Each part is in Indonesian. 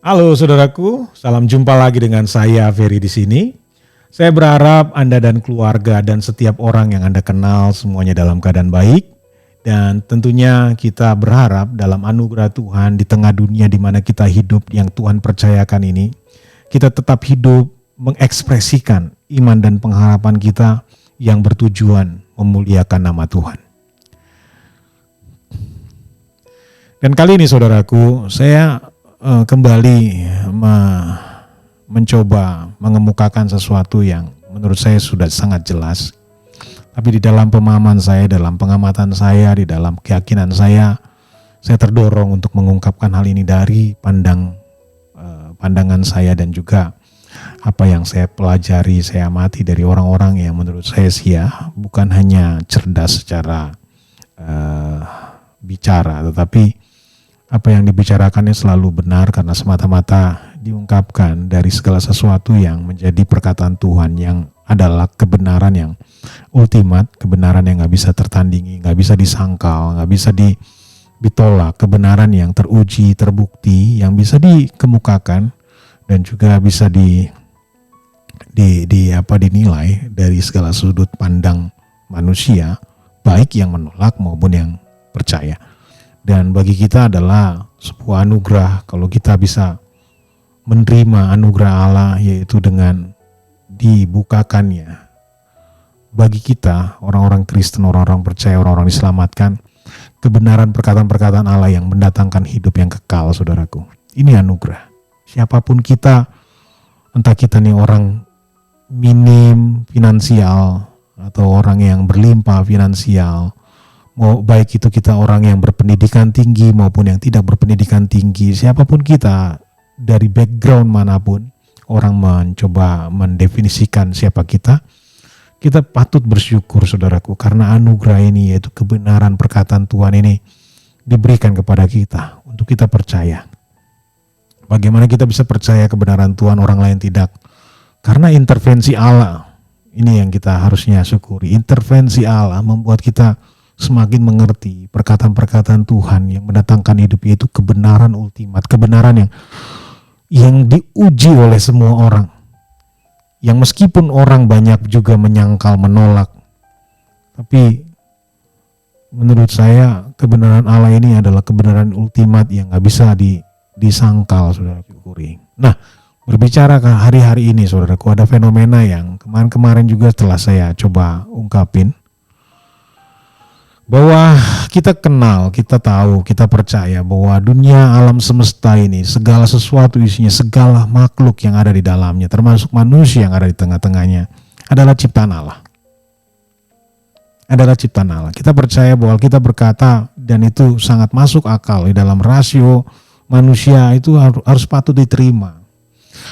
Halo saudaraku, salam jumpa lagi dengan saya Ferry di sini. Saya berharap Anda dan keluarga dan setiap orang yang Anda kenal semuanya dalam keadaan baik. Dan tentunya kita berharap dalam anugerah Tuhan di tengah dunia di mana kita hidup yang Tuhan percayakan ini, kita tetap hidup mengekspresikan iman dan pengharapan kita yang bertujuan memuliakan nama Tuhan. Dan kali ini saudaraku, saya kembali mencoba mengemukakan sesuatu yang menurut saya sudah sangat jelas. Tapi di dalam pemahaman saya, dalam pengamatan saya, di dalam keyakinan saya terdorong untuk mengungkapkan hal ini dari pandangan saya dan juga apa yang saya pelajari, saya amati dari orang-orang yang menurut saya bukan hanya cerdas secara bicara, tetapi apa yang dibicarakannya selalu benar karena semata-mata diungkapkan dari segala sesuatu yang menjadi perkataan Tuhan yang adalah kebenaran yang ultimat, kebenaran yang gak bisa tertandingi, gak bisa disangkal, gak bisa ditolak, kebenaran yang teruji, terbukti, yang bisa dikemukakan dan juga bisa dinilai dari segala sudut pandang manusia, baik yang menolak maupun yang percaya. Dan bagi kita adalah sebuah anugerah kalau kita bisa menerima anugerah Allah, yaitu dengan dibukakannya bagi kita orang-orang Kristen, orang-orang percaya, orang-orang diselamatkan kebenaran perkataan-perkataan Allah yang mendatangkan hidup yang kekal, saudaraku. Ini anugerah. Siapapun kita, entah kita nih orang minim finansial atau orang yang berlimpah finansial, mau baik itu kita orang yang berpendidikan tinggi maupun yang tidak berpendidikan tinggi, siapapun kita dari background manapun, orang mencoba mendefinisikan siapa kita patut bersyukur saudaraku, karena anugerah ini yaitu kebenaran perkataan Tuhan ini diberikan kepada kita untuk kita percaya. Bagaimana kita bisa percaya kebenaran Tuhan, orang lain tidak? Karena intervensi Allah, ini yang kita harusnya syukuri. Intervensi Allah membuat kita semakin mengerti perkataan-perkataan Tuhan yang mendatangkan hidup, yaitu kebenaran ultimat, kebenaran yang diuji oleh semua orang. Yang meskipun orang banyak juga menyangkal, menolak, tapi menurut saya kebenaran Allah ini adalah kebenaran ultimat yang gak bisa disangkal, saudara syukuri. Nah, berbicara ke hari-hari ini, saudaraku, ada fenomena yang kemarin-kemarin juga setelah saya coba ungkapin, bahwa kita kenal, kita tahu, kita percaya bahwa dunia alam semesta ini, segala sesuatu isinya, segala makhluk yang ada di dalamnya, termasuk manusia yang ada di tengah-tengahnya, adalah ciptaan Allah. Adalah ciptaan Allah. Kita percaya bahwa kita berkata, dan itu sangat masuk akal di dalam rasio manusia, itu harus patut diterima.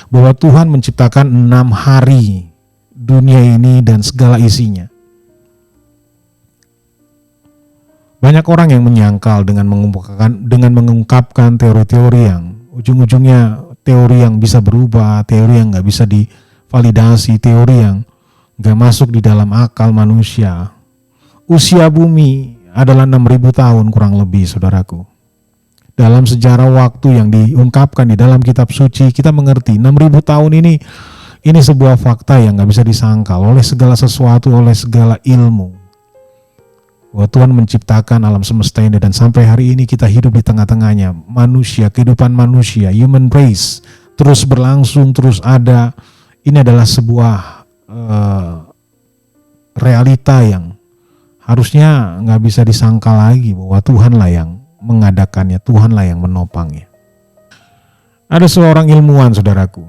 Bahwa Tuhan menciptakan 6 hari dunia ini dan segala isinya. Banyak orang yang menyangkal dengan mengungkapkan teori-teori yang ujung-ujungnya teori yang bisa berubah, teori yang gak bisa divalidasi, teori yang gak masuk di dalam akal manusia. Usia bumi adalah 6.000 tahun kurang lebih, saudaraku. Dalam sejarah waktu yang diungkapkan di dalam kitab suci, kita mengerti 6.000 tahun ini sebuah fakta yang gak bisa disangkal oleh segala sesuatu, oleh segala ilmu. Bahwa Tuhan menciptakan alam semesta ini dan sampai hari ini kita hidup di tengah-tengahnya. Manusia, kehidupan manusia, human race terus berlangsung, terus ada. Ini adalah sebuah realita yang harusnya gak bisa disangkal lagi, bahwa Tuhanlah yang mengadakannya, Tuhanlah yang menopangnya. Ada seorang ilmuwan, saudaraku,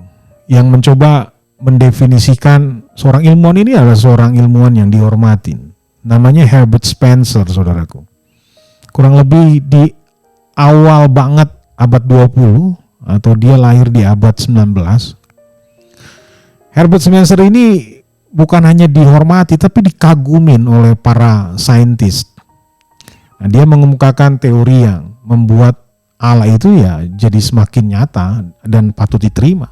yang mencoba mendefinisikan, seorang ilmuwan ini adalah seorang ilmuwan yang dihormatin. Namanya Herbert Spencer, saudaraku. Kurang lebih di awal banget abad 20, atau dia lahir di abad 19. Herbert Spencer ini bukan hanya dihormati, tapi dikagumin oleh para saintis. Nah, dia mengemukakan teori yang membuat Allah itu jadi semakin nyata dan patut diterima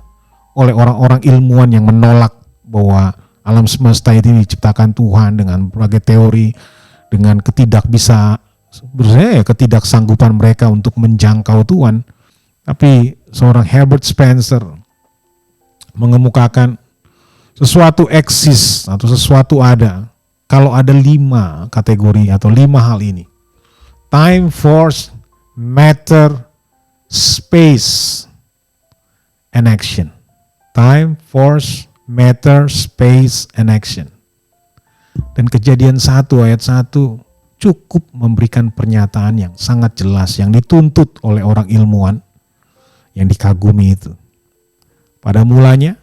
oleh orang-orang ilmuwan yang menolak bahwa alam semesta ini diciptakan Tuhan dengan berbagai teori, dengan ketidaksanggupan mereka untuk menjangkau Tuhan. Tapi seorang Herbert Spencer mengemukakan sesuatu eksis atau sesuatu ada kalau ada 5 kategori atau 5 hal ini. Time, force, matter, space, and action. Time, force, matter, space, and action. Dan Kejadian 1 ayat 1 cukup memberikan pernyataan yang sangat jelas yang dituntut oleh orang ilmuwan yang dikagumi itu. Pada mulanya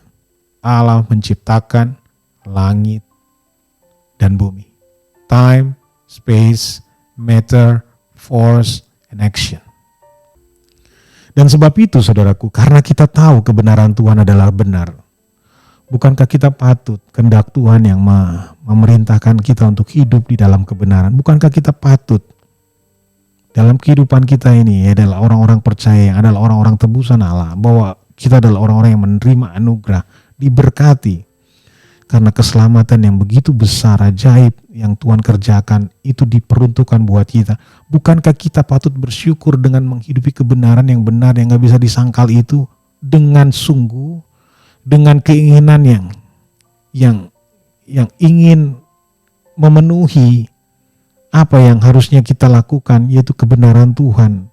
Allah menciptakan langit dan bumi. Time, space, matter, force, and action. Dan sebab itu saudaraku, karena kita tahu kebenaran Tuhan adalah benar, bukankah kita patut kehendak Tuhan yang memerintahkan kita untuk hidup di dalam kebenaran? Bukankah kita patut dalam kehidupan kita ini adalah orang-orang percaya, adalah orang-orang tebusan Allah, bahwa kita adalah orang-orang yang menerima anugerah, diberkati, karena keselamatan yang begitu besar, ajaib yang Tuhan kerjakan itu diperuntukkan buat kita. Bukankah kita patut bersyukur dengan menghidupi kebenaran yang benar yang gak bisa disangkal itu dengan sungguh, dengan keinginan yang ingin memenuhi apa yang harusnya kita lakukan, yaitu kebenaran Tuhan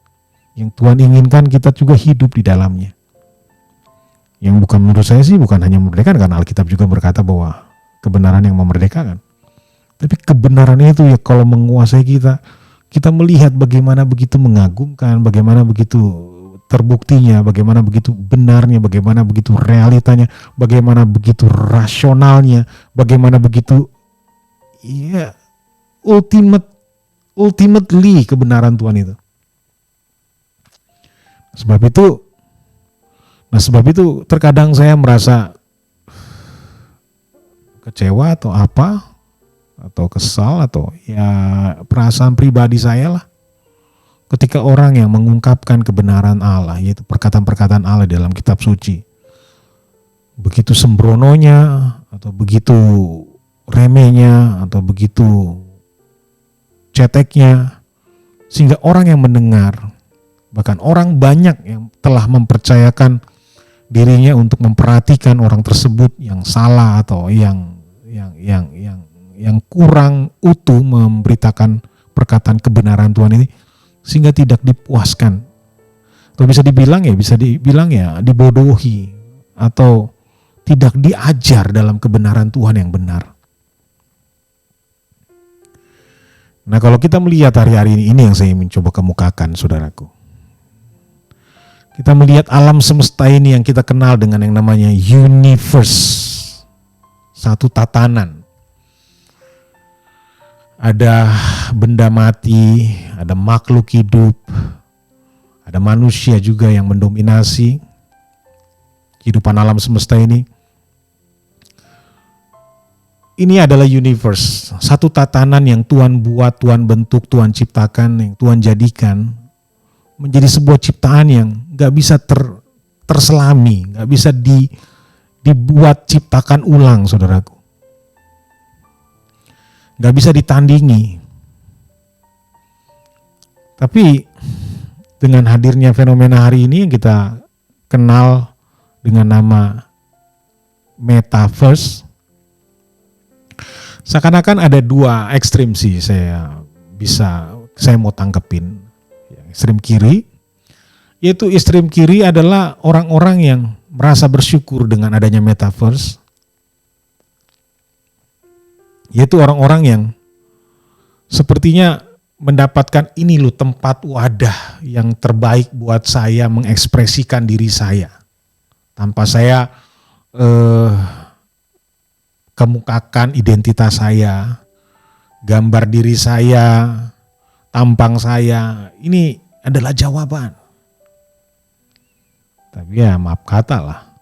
yang Tuhan inginkan kita juga hidup di dalamnya. Yang bukan, menurut saya sih bukan hanya memerdekakan, karena Alkitab juga berkata bahwa kebenaran yang memerdekakan. Tapi kebenaran itu ya kalau menguasai kita, kita melihat bagaimana begitu mengagumkan, bagaimana begitu terbuktinya, bagaimana begitu benarnya, bagaimana begitu realitanya, bagaimana begitu rasionalnya, bagaimana begitu ultimately kebenaran Tuhan itu. Sebab itu terkadang saya merasa kecewa atau apa, atau kesal, atau ya perasaan pribadi saya lah, ketika orang yang mengungkapkan kebenaran Allah, yaitu perkataan-perkataan Allah dalam kitab suci, begitu sembrononya, atau begitu remehnya, atau begitu ceteknya, sehingga orang yang mendengar, bahkan orang banyak yang telah mempercayakan dirinya untuk memperhatikan orang tersebut yang salah atau yang kurang utuh memberitakan perkataan kebenaran Tuhan ini, sehingga tidak dipuaskan, atau bisa dibilang ya dibodohi, atau tidak diajar dalam kebenaran Tuhan yang benar. Nah, kalau kita melihat hari-hari ini yang saya ingin coba kemukakan, saudaraku, kita melihat alam semesta ini yang kita kenal dengan yang namanya universe, satu tatanan. Ada benda mati, ada makhluk hidup, ada manusia juga yang mendominasi kehidupan alam semesta ini. Ini adalah universe, satu tatanan yang Tuhan buat, Tuhan bentuk, Tuhan ciptakan, yang Tuhan jadikan menjadi sebuah ciptaan yang gak bisa terselami, gak bisa dibuat ciptakan ulang, saudaraku. Gak bisa ditandingi. Tapi dengan hadirnya fenomena hari ini yang kita kenal dengan nama metaverse, seakan-akan ada 2 ekstrim sih saya mau tangkepin. Ekstrem kiri, yaitu ekstrem kiri adalah orang-orang yang merasa bersyukur dengan adanya metaverse, yaitu orang-orang yang sepertinya mendapatkan ini loh tempat wadah yang terbaik buat saya mengekspresikan diri saya tanpa saya kemukakan identitas saya, gambar diri saya, tampang saya. Ini adalah jawaban. Tapi ya maaf kata lah,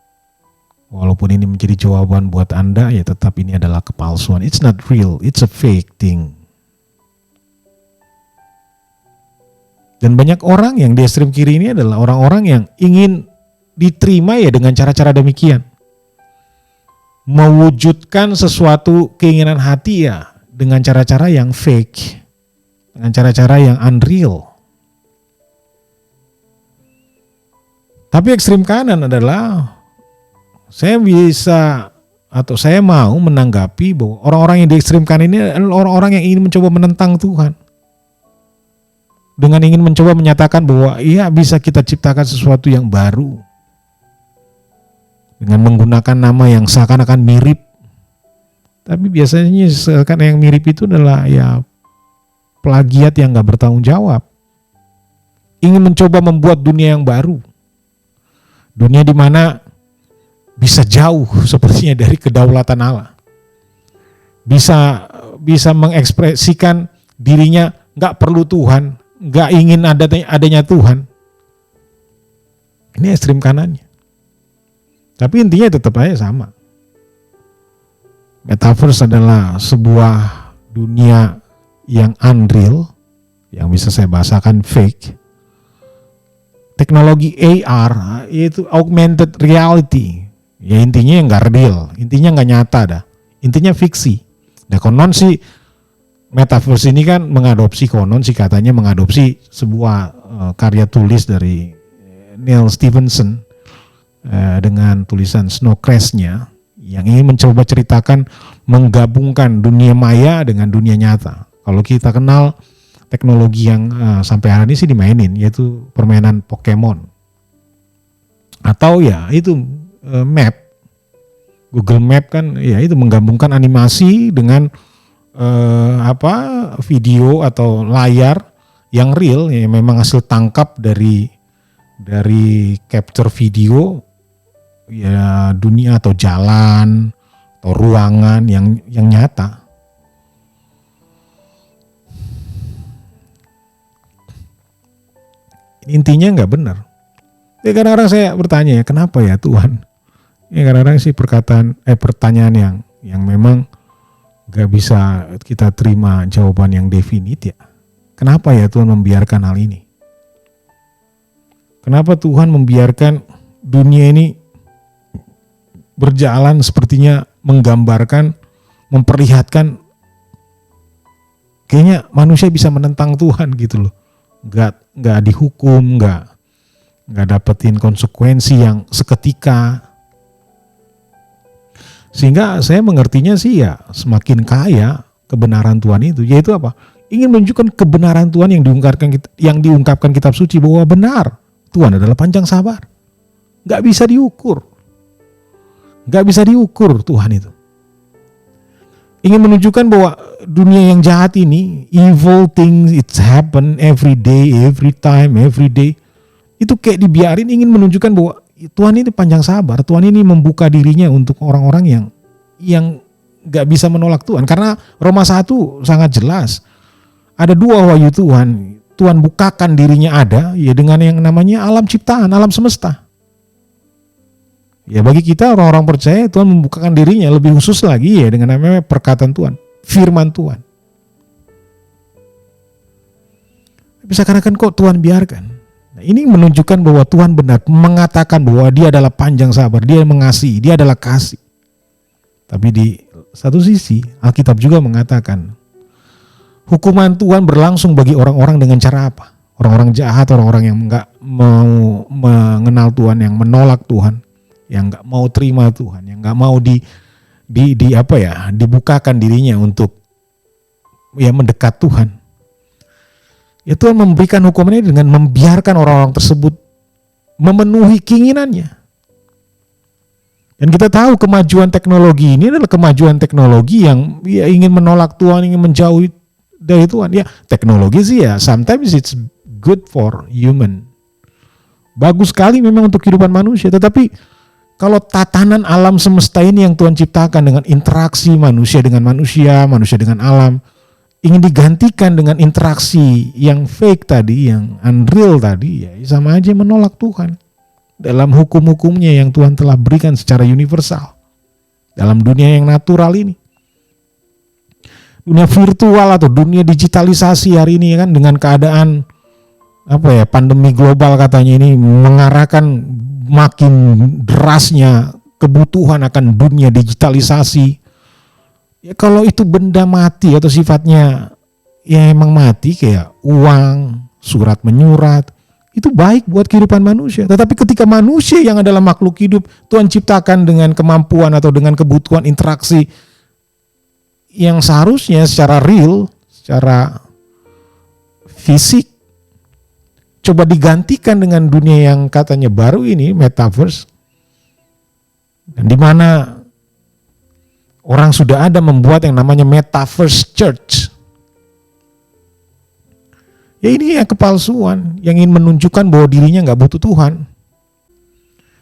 walaupun ini menjadi jawaban buat Anda, ya tetap ini adalah kepalsuan. It's not real, it's a fake thing. Dan banyak orang yang di ekstrem kiri ini adalah orang-orang yang ingin diterima ya dengan cara-cara demikian. Mewujudkan sesuatu keinginan hati ya dengan cara-cara yang fake, dengan cara-cara yang unreal. Tapi ekstrim kanan adalah saya bisa atau saya mau menanggapi bahwa orang-orang yang di ekstrim kanan ini adalah orang-orang yang ingin mencoba menentang Tuhan. Dengan ingin mencoba menyatakan bahwa iya bisa kita ciptakan sesuatu yang baru. Dengan menggunakan nama yang seakan-akan mirip. Tapi biasanya seakan yang mirip itu adalah ya plagiat yang gak bertanggung jawab. Ingin mencoba membuat dunia yang baru. Dunia di mana bisa jauh sepertinya dari kedaulatan Allah. Bisa mengekspresikan dirinya gak perlu Tuhan. Gak ingin adanya Tuhan. Ini ekstrim kanannya. Tapi intinya tetap aja sama. Metaverse adalah sebuah dunia yang unreal, yang bisa saya bahasakan fake. Teknologi AR itu augmented reality. Ya intinya nggak real, intinya nggak nyata dah. Intinya fiksi. Nah konon sih Metaverse ini kan katanya mengadopsi sebuah karya tulis dari Neil Stephenson dengan tulisan Snow Crash-nya yang ingin mencoba ceritakan menggabungkan dunia maya dengan dunia nyata. Kalau kita kenal teknologi yang sampai hari ini sih dimainin, yaitu permainan Pokemon atau ya itu map, Google Map kan ya itu menggabungkan animasi dengan video atau layar yang real ya memang hasil tangkap dari capture video ya dunia atau jalan atau ruangan yang nyata. Intinya nggak benar. Ya kadang-kadang saya bertanya ya kenapa ya Tuhan? Ya kadang-kadang sih pertanyaan yang memang gak bisa kita terima jawaban yang definit ya. Kenapa ya Tuhan membiarkan hal ini? Kenapa Tuhan membiarkan dunia ini berjalan sepertinya menggambarkan, memperlihatkan kayaknya manusia bisa menentang Tuhan gitu loh. Gak dihukum, gak dapetin konsekuensi yang seketika. Sehingga saya mengertinya sih ya semakin kaya kebenaran Tuhan itu, yaitu apa? Ingin menunjukkan kebenaran Tuhan yang diungkapkan kitab suci bahwa benar Tuhan adalah panjang sabar. Gak bisa diukur. Gak bisa diukur Tuhan itu. Ingin menunjukkan bahwa dunia yang jahat ini, evil things it happen every day, every time, every day. Itu kayak dibiarin, ingin menunjukkan bahwa Tuhan ini panjang sabar, Tuhan ini membuka dirinya untuk orang-orang yang gak bisa menolak Tuhan. Karena Roma 1 sangat jelas, ada dua wahyu Tuhan. Tuhan bukakan dirinya ada ya dengan yang namanya alam ciptaan, alam semesta. Ya bagi kita orang-orang percaya Tuhan membukakan dirinya lebih khusus lagi ya dengan namanya perkataan Tuhan, firman Tuhan. Tapi sekarang kan kok Tuhan biarkan? Nah, ini menunjukkan bahwa Tuhan benar mengatakan bahwa dia adalah panjang sabar, dia mengasihi, dia adalah kasih. Tapi di satu sisi Alkitab juga mengatakan hukuman Tuhan berlangsung bagi orang-orang dengan cara apa? Orang-orang jahat, orang-orang yang enggak mau mengenal Tuhan, yang menolak Tuhan, yang enggak mau terima Tuhan, yang enggak mau dibukakan dirinya untuk ya mendekat Tuhan. Ya Tuhan memberikan hukuman ini dengan membiarkan orang-orang tersebut memenuhi keinginannya. Dan kita tahu kemajuan teknologi ini adalah kemajuan teknologi yang ya ingin menolak Tuhan, ingin menjauhi dari Tuhan. Ya teknologi sih ya sometimes it's good for human. Bagus sekali memang untuk kehidupan manusia. Tetapi kalau tatanan alam semesta ini yang Tuhan ciptakan dengan interaksi manusia dengan manusia, manusia dengan alam, ingin digantikan dengan interaksi yang fake tadi, yang unreal tadi, ya sama aja menolak Tuhan. Dalam hukum-hukumnya yang Tuhan telah berikan secara universal. Dalam dunia yang natural ini. Dunia virtual atau dunia digitalisasi hari ini kan dengan keadaan pandemi global katanya ini mengarahkan makin derasnya kebutuhan akan dunia digitalisasi. Ya kalau itu benda mati atau sifatnya ya emang mati kayak uang, surat menyurat, itu baik buat kehidupan manusia. Tetapi ketika manusia yang adalah makhluk hidup, Tuhan ciptakan dengan kemampuan atau dengan kebutuhan interaksi yang seharusnya secara real, secara fisik, coba digantikan dengan dunia yang katanya baru ini, metaverse, dan di mana orang sudah ada membuat yang namanya metaverse church. Ya ini ya kepalsuan yang ingin menunjukkan bahwa dirinya nggak butuh Tuhan.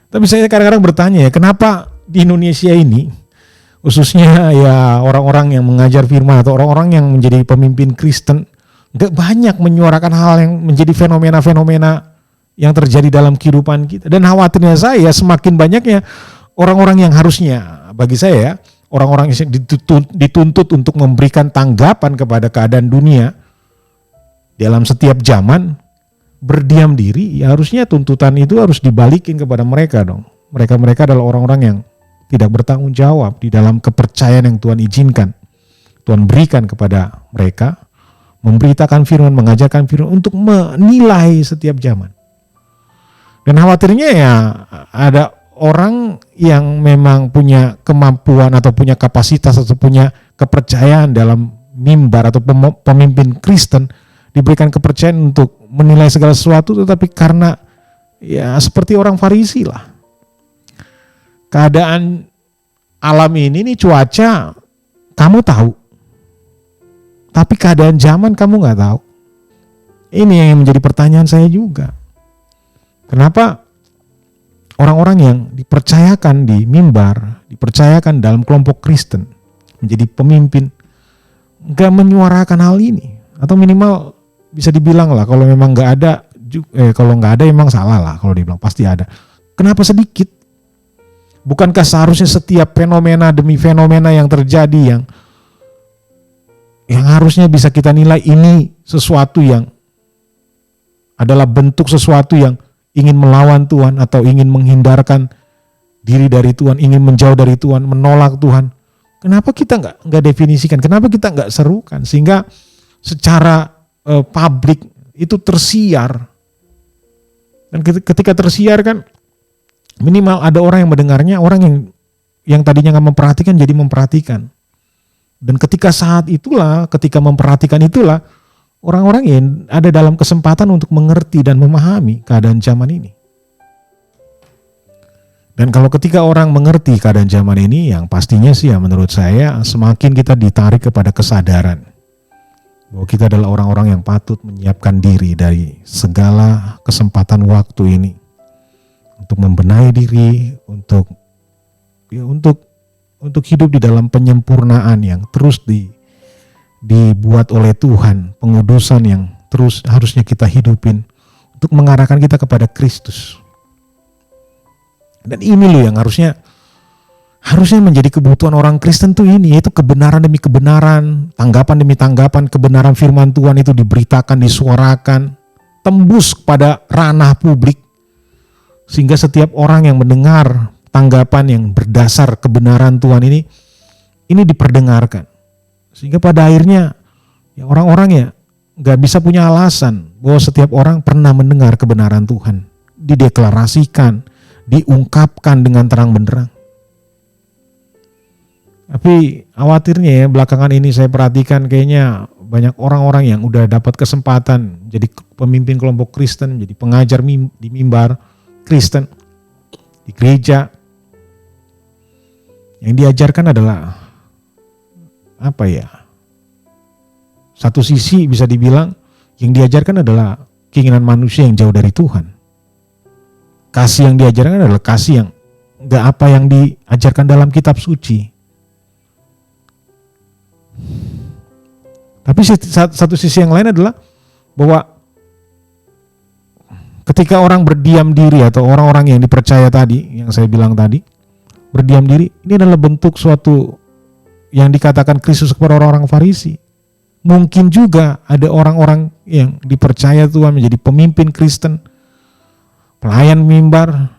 Tapi saya kadang-kadang bertanya ya, kenapa di Indonesia ini, khususnya ya orang-orang yang mengajar firman atau orang-orang yang menjadi pemimpin Kristen, nggak banyak menyuarakan hal yang menjadi fenomena-fenomena yang terjadi dalam kehidupan kita. Dan khawatirnya saya semakin banyaknya orang-orang yang harusnya, bagi saya ya, orang-orang yang dituntut untuk memberikan tanggapan kepada keadaan dunia dalam setiap zaman, berdiam diri, ya harusnya tuntutan itu harus dibalikin kepada mereka dong. Mereka adalah orang-orang yang tidak bertanggung jawab di dalam kepercayaan yang Tuhan izinkan, Tuhan berikan kepada mereka, memberitakan firman, mengajarkan firman untuk menilai setiap zaman. Dan khawatirnya ya ada orang yang memang punya kemampuan atau punya kapasitas atau punya kepercayaan dalam mimbar atau pemimpin Kristen, diberikan kepercayaan untuk menilai segala sesuatu, tetapi karena ya seperti orang Farisi lah. Keadaan alam ini cuaca kamu tahu, tapi keadaan zaman kamu nggak tahu. Ini yang menjadi pertanyaan saya juga. Kenapa orang-orang yang dipercayakan di mimbar, dipercayakan dalam kelompok Kristen, menjadi pemimpin, nggak menyuarakan hal ini, atau minimal bisa dibilang lah kalau memang nggak ada, kalau nggak ada emang salah lah kalau dibilang pasti ada. Kenapa sedikit? Bukankah seharusnya setiap fenomena demi fenomena yang terjadi yang harusnya bisa kita nilai ini sesuatu yang adalah bentuk sesuatu yang ingin melawan Tuhan atau ingin menghindarkan diri dari Tuhan, ingin menjauh dari Tuhan, menolak Tuhan. Kenapa kita nggak definisikan? Kenapa kita nggak serukan sehingga secara publik itu tersiar, dan ketika tersiar kan minimal ada orang yang mendengarnya, orang yang tadinya nggak memperhatikan jadi memperhatikan, dan ketika saat itulah, ketika memperhatikan itulah orang-orang yang ada dalam kesempatan untuk mengerti dan memahami keadaan zaman ini. Dan kalau ketika orang mengerti keadaan zaman ini, yang pastinya sih ya menurut saya semakin kita ditarik kepada kesadaran bahwa kita adalah orang-orang yang patut menyiapkan diri dari segala kesempatan waktu ini untuk membenahi diri, untuk hidup di dalam penyempurnaan yang terus dibuat oleh Tuhan, pengudusan yang terus harusnya kita hidupin untuk mengarahkan kita kepada Kristus. Dan ini loh yang harusnya menjadi kebutuhan orang Kristen tuh ini, yaitu kebenaran demi kebenaran, tanggapan demi tanggapan, kebenaran firman Tuhan itu diberitakan, disuarakan, tembus pada ranah publik, sehingga setiap orang yang mendengar tanggapan yang berdasar kebenaran Tuhan ini diperdengarkan, sehingga pada akhirnya ya orang-orang ya nggak bisa punya alasan bahwa setiap orang pernah mendengar kebenaran Tuhan, dideklarasikan, diungkapkan dengan terang benderang. Tapi khawatirnya ya belakangan ini saya perhatikan kayaknya banyak orang-orang yang udah dapat kesempatan jadi pemimpin kelompok Kristen, jadi pengajar di mimbar Kristen, di gereja. Yang diajarkan adalah apa ya? Satu sisi bisa dibilang yang diajarkan adalah keinginan manusia yang jauh dari Tuhan. Kasih yang diajarkan adalah kasih yang gak apa yang diajarkan dalam kitab suci. Tapi satu sisi yang lain adalah bahwa ketika orang berdiam diri atau orang-orang yang dipercaya tadi, yang saya bilang tadi, berdiam diri, ini adalah bentuk suatu yang dikatakan Kristus kepada orang-orang Farisi. Mungkin juga ada orang-orang yang dipercaya Tuhan menjadi pemimpin Kristen, pelayan mimbar,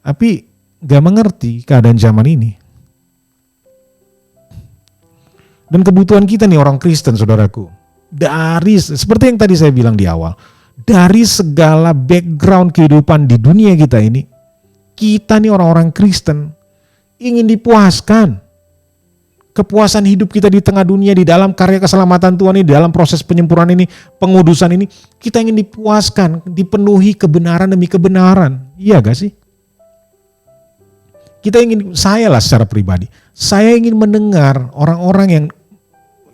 tapi gak mengerti keadaan zaman ini. Dan kebutuhan kita nih orang Kristen, saudaraku, dari seperti yang tadi saya bilang di awal, dari segala background kehidupan di dunia kita ini, kita nih orang-orang Kristen ingin dipuaskan. Kepuasan hidup kita di tengah dunia, di dalam karya keselamatan Tuhan ini, di dalam proses penyempurnaan ini, pengudusan ini, kita ingin dipuaskan, dipenuhi kebenaran demi kebenaran. Iya gak sih? Saya lah secara pribadi, saya ingin mendengar orang-orang yang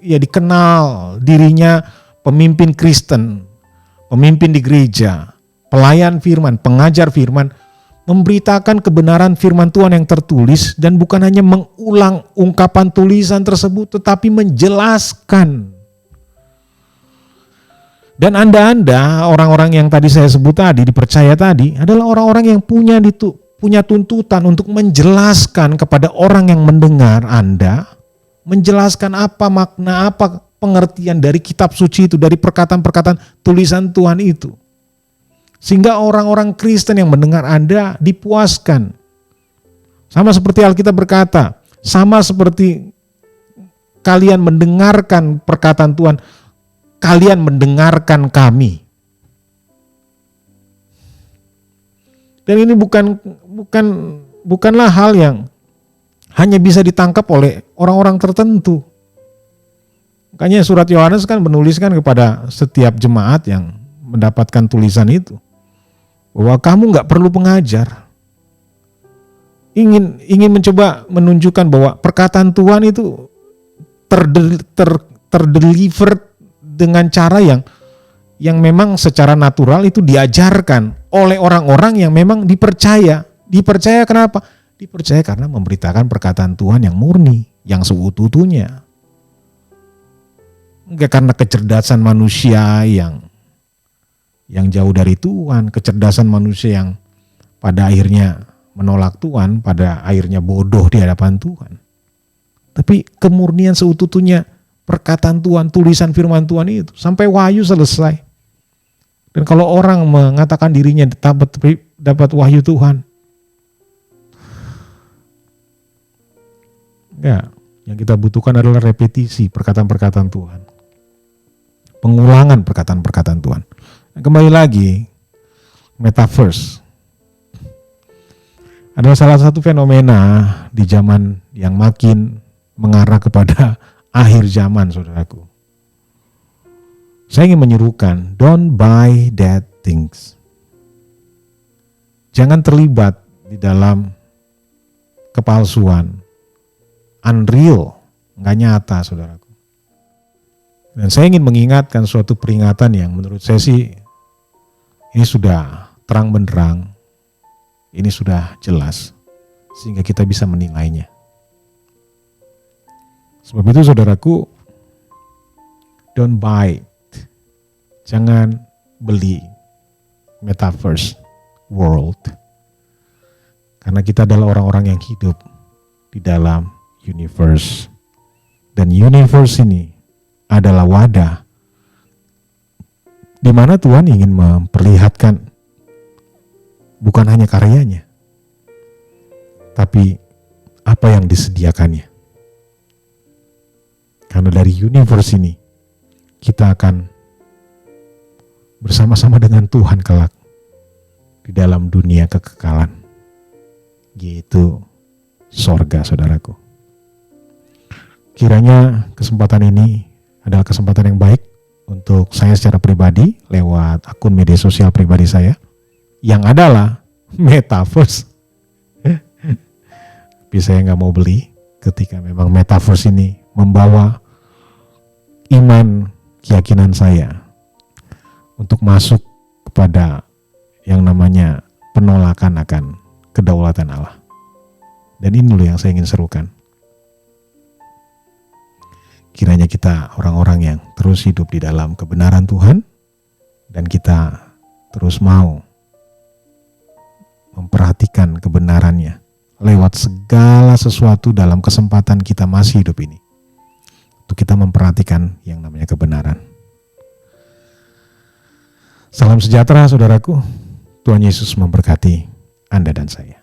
ya dikenal dirinya pemimpin Kristen, pemimpin di gereja, pelayan firman, pengajar firman, memberitakan kebenaran firman Tuhan yang tertulis dan bukan hanya mengulang ungkapan tulisan tersebut tetapi menjelaskan. Dan Anda orang-orang yang tadi saya sebut tadi, dipercaya tadi, adalah orang-orang yang punya tuntutan untuk menjelaskan kepada orang yang mendengar Anda, menjelaskan apa makna, apa pengertian dari kitab suci itu, dari perkataan-perkataan tulisan Tuhan itu. Sehingga orang-orang Kristen yang mendengar Anda dipuaskan. Sama seperti Alkitab berkata, sama seperti kalian mendengarkan perkataan Tuhan, kalian mendengarkan kami. Dan ini bukanlah hal yang hanya bisa ditangkap oleh orang-orang tertentu. Makanya surat Yohanes kan menuliskan kepada setiap jemaat yang mendapatkan tulisan itu, bahwa kamu nggak perlu pengajar. Ingin mencoba menunjukkan bahwa perkataan Tuhan itu terdeliver dengan cara yang memang secara natural itu diajarkan oleh orang-orang yang memang dipercaya. Dipercaya kenapa? Dipercaya karena memberitakan perkataan Tuhan yang murni, yang seutuh-utuhnya. Enggak karena kecerdasan manusia yang jauh dari Tuhan, kecerdasan manusia yang pada akhirnya menolak Tuhan, pada akhirnya bodoh di hadapan Tuhan. Tapi kemurnian seutuhnya perkataan Tuhan, tulisan firman Tuhan itu, sampai Wahyu selesai. Dan kalau orang mengatakan dirinya dapat wahyu Tuhan, enggak, yang kita butuhkan adalah repetisi perkataan-perkataan Tuhan. Pengulangan perkataan-perkataan Tuhan. Kembali lagi, metaverse adalah salah satu fenomena di zaman yang makin mengarah kepada akhir zaman, saudaraku. Saya ingin menyerukan, don't buy that things. Jangan terlibat di dalam kepalsuan, unreal, nggak nyata, saudaraku. Dan saya ingin mengingatkan suatu peringatan yang menurut saya sih ini sudah terang benderang, ini sudah jelas, sehingga kita bisa menilainya. Sebab itu saudaraku, don't buy, jangan beli metaverse world. Karena kita adalah orang-orang yang hidup di dalam universe. Dan universe ini adalah wadah di mana Tuhan ingin memperlihatkan bukan hanya karyanya, tapi apa yang disediakannya. Karena dari universe ini kita akan bersama-sama dengan Tuhan kelak di dalam dunia kekekalan, yaitu sorga, saudaraku. Kiranya kesempatan ini adalah kesempatan yang baik untuk saya secara pribadi lewat akun media sosial pribadi saya yang adalah metaverse. Tapi saya nggak mau beli ketika memang metaverse ini membawa iman, keyakinan saya untuk masuk kepada yang namanya penolakan akan kedaulatan Allah. Dan ini loh yang saya ingin serukan. Kiranya kita orang-orang yang terus hidup di dalam kebenaran Tuhan, dan kita terus mau memperhatikan kebenarannya lewat segala sesuatu dalam kesempatan kita masih hidup ini. Untuk kita memperhatikan yang namanya kebenaran. Salam sejahtera, saudaraku. Tuhan Yesus memberkati Anda dan saya.